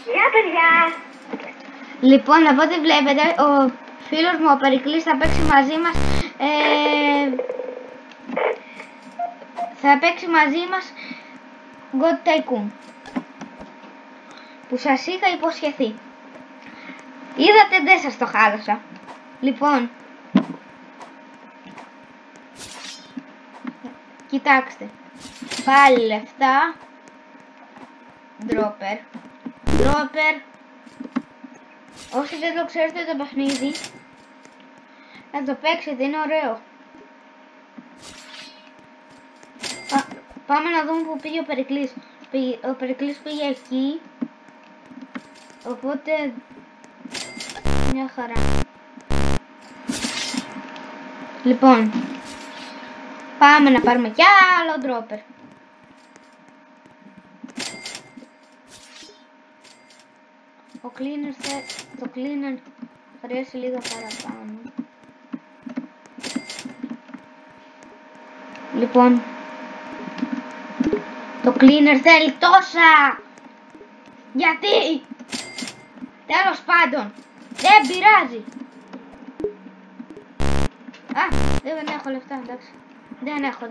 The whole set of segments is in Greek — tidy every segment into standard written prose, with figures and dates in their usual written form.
Γεια παιδιά! Λοιπόν, από ό,τι βλέπετε, ο φίλος μου ο Περικλής θα παίξει μαζί μας. Θα παίξει μαζί μας God Tycoon, που σας είχα υποσχεθεί. Είδατε, δεν σας το χάλασα. Λοιπόν, κοιτάξτε, πάλι λεφτά, ντρόπερ. Όσοι δεν το ξέρετε το παιχνίδι, να το παίξετε, είναι ωραίο. Πάμε να δούμε που πήγε ο Περικλής. Ο Περικλής πήγε εκεί, οπότε μια χαρά. Λοιπόν, πάμε να πάρουμε κι άλλο ντρόπερ. Το cleaner χρειάζεται λίγο παραπάνω. Λοιπόν, το cleaner θέλει τόσα. Γιατί? Τέλος πάντων, δεν πειράζει. Δεν έχω λεφτά, εντάξει. Δεν έχω.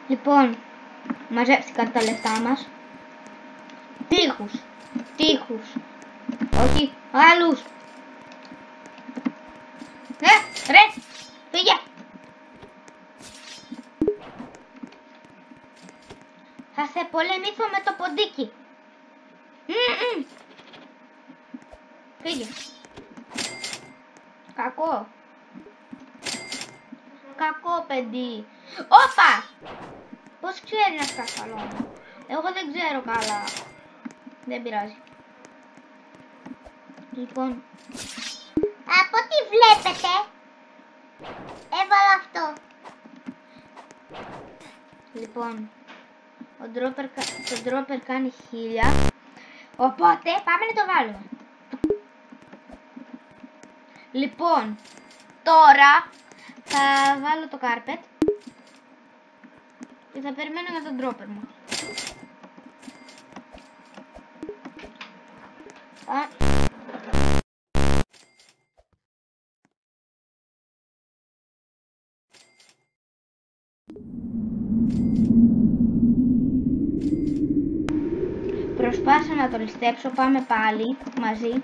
Λοιπόν, μαζεύτηκαν τα λεφτά μας. Τείχους. Όχι, άλλους. Ρε, πήγε. Θα σε πολεμήσω με το ποντίκι. Φύγε. Κακό παιδί. Όπα! Πώς ξέρει να σκαφαλώνει? Εγώ δεν ξέρω καλά. Δεν πειράζει. Λοιπόν, Από ό,τι βλέπετε, έβαλα αυτό. Λοιπόν, το ντρόπερ κάνει 1000. Οπότε πάμε να το βάλουμε. Λοιπόν, τώρα θα βάλω το carpet και θα περιμένω για τον ντρόπερ μου. Προσπάθησα να το ληστέψω, πάμε πάλι μαζί.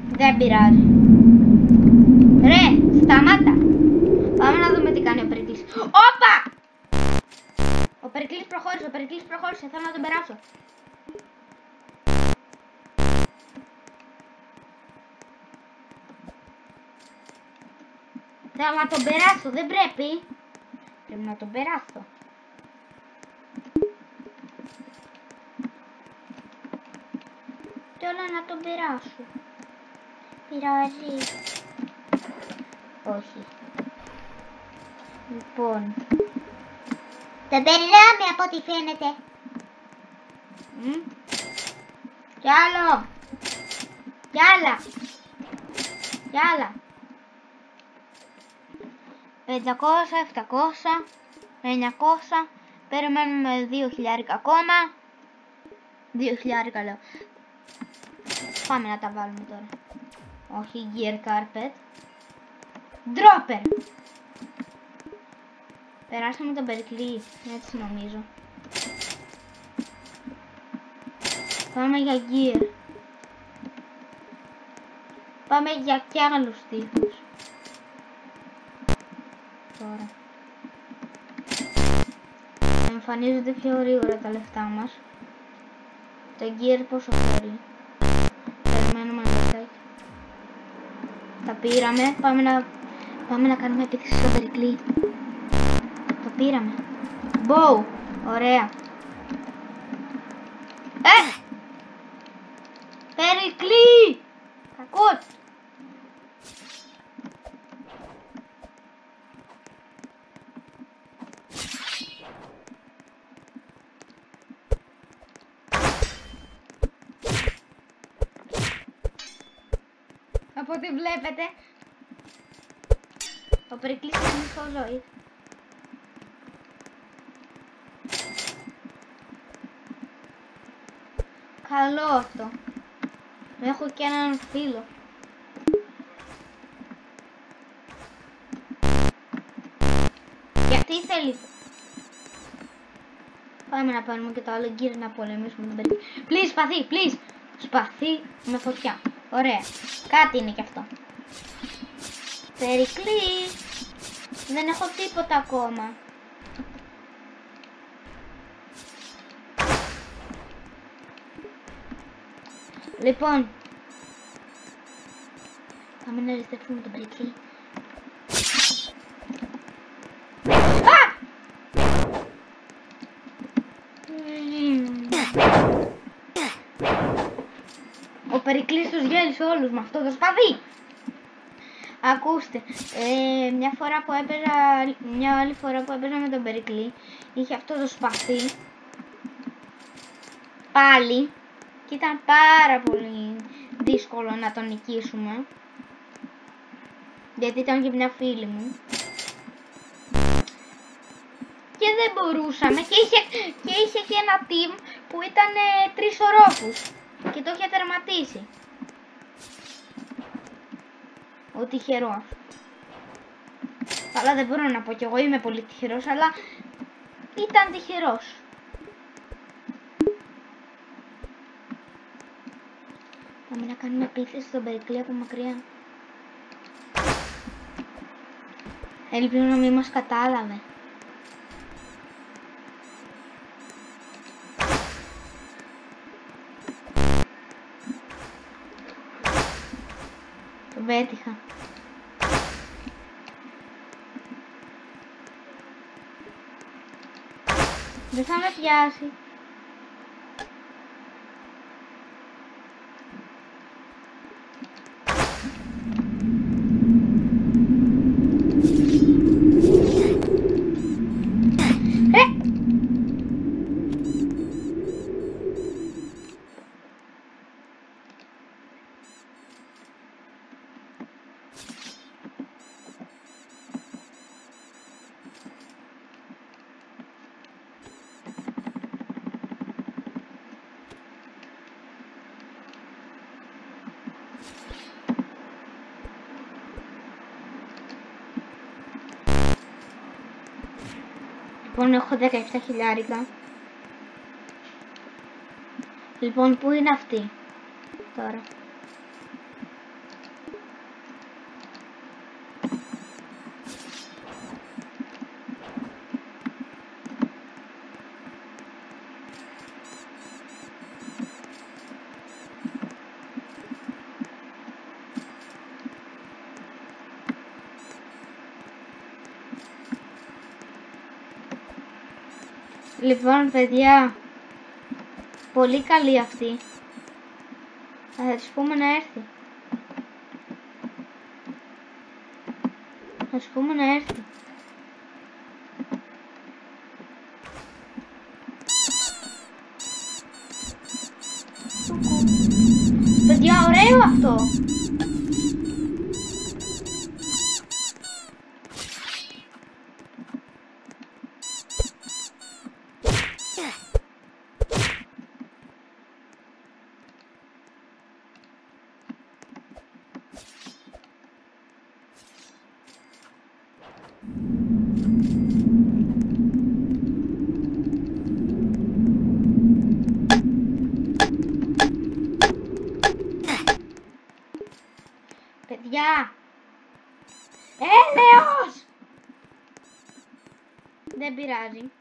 Δεν πειράζει. Ρε, σταμάτα. Πάμε να δούμε τι κάνει ο Περικλής. Όπα! Ο Περικλής προχώρησε, θέλω να τον περάσω. Θέλω να τον περάσω, δεν πρέπει. Πρέπει να τον περάσω. Θέλω να τον περάσω. Πειράζει. Όχι. Λοιπόν. Δεν περνάμε από ό,τι φαίνεται. Κι άλλο. Κι άλλα. 500, 700, 900. Περιμένουμε 2.000 ακόμα. 2.000 λέω. Πάμε να τα βάλουμε τώρα. Όχι, gear carpet. Dropper. Περάσαμε τον Περικλή, έτσι νομίζω. Πάμε για gear. Πάμε για κι άλλους τείχους. Τώρα. Εμφανίζονται πιο γρήγορα τα λεφτά μας. Το gear πόσο θέλει? Περιμένουμε λεφτά. Τα πήραμε. Πάμε να κάνουμε επίθεση στο Περικλή. Το πήραμε. Bow. Ωραία. Περικλή! Κακός. από ό,τι βλέπετε. Ο Περικλής είναι μισό ζωή. Καλό αυτό. Έχω και έναν φίλο. Γιατί θέλει. Πάμε να πάρουμε και το άλλο γκύρ να πολεμήσουμε τον Περικλή. Please, σπαθί, please. Σπαθί με φωτιά. Ωραία. Κάτι είναι κι αυτό. Περικλή. Δεν έχω τίποτα ακόμα. Λοιπόν. Πάμε να ριστέψουμε τον Περικλή. Ο Περικλής τους γέλησε όλους με αυτό το σπαθί. Ακούστε, μια άλλη φορά που έπαιζα με τον Περικλή, είχε αυτό το σπαθί πάλι και ήταν πάρα πολύ δύσκολο να τον νικήσουμε, γιατί ήταν και μια φίλη μου και δεν μπορούσαμε και είχε και ένα team που ήταν 3 ορόφους και το είχε τερματίσει. Ο τυχερός. Αλλά δεν μπορώ να πω κι εγώ είμαι πολύ τυχερός, αλλά ήταν τυχερός. Πάμε να κάνουμε επίθεση στον Περικλή από μακριά. Ελπίζω να μην μας κατάλαβε. Τον πέτυχα. Δεν θα με πιάσει. Λοιπόν, έχω 17 χιλιάρικα. Λοιπόν, πού είναι αυτή τώρα? Λοιπόν, παιδιά, πολύ καλή αυτή. Θα της πούμε να έρθει. Θα της πούμε να έρθει. Παιδιά, ωραίο αυτό. Παιδιά! Έλεος! Δεν πειράζει.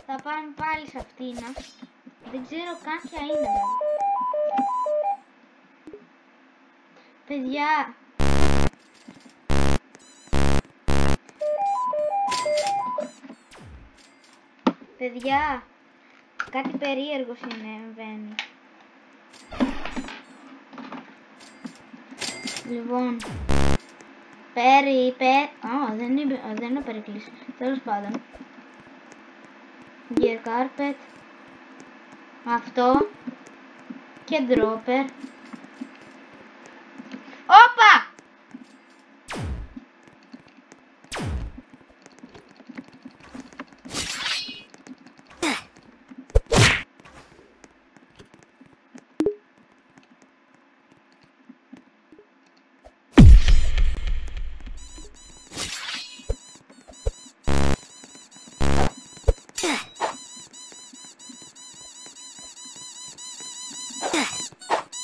Θα πάμε πάλι σε αυτήν. Δεν ξέρω καν ποια είναι. Παιδιά! Παιδιά! Κάτι περίεργο συμβαίνει. Λοιπόν, δεν είναι Περικλής. Τέλος πάντων. Gear carpet. Αυτό. Και dropper. Όπα!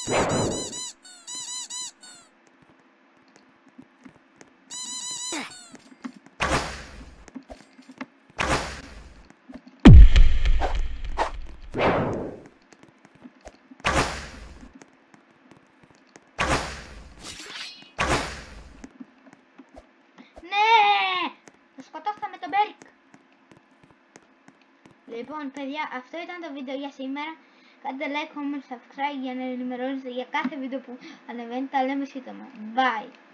Σκοτώσαμε τον Μπέρικ. Λοιπόν, παιδιά, αυτό ήταν το βίντεο για σήμερα. Κάντε like, comment, subscribe για να ενημερώνεστε για κάθε βίντεο που ανεβαίνει. Τα λέμε σύντομα. Bye!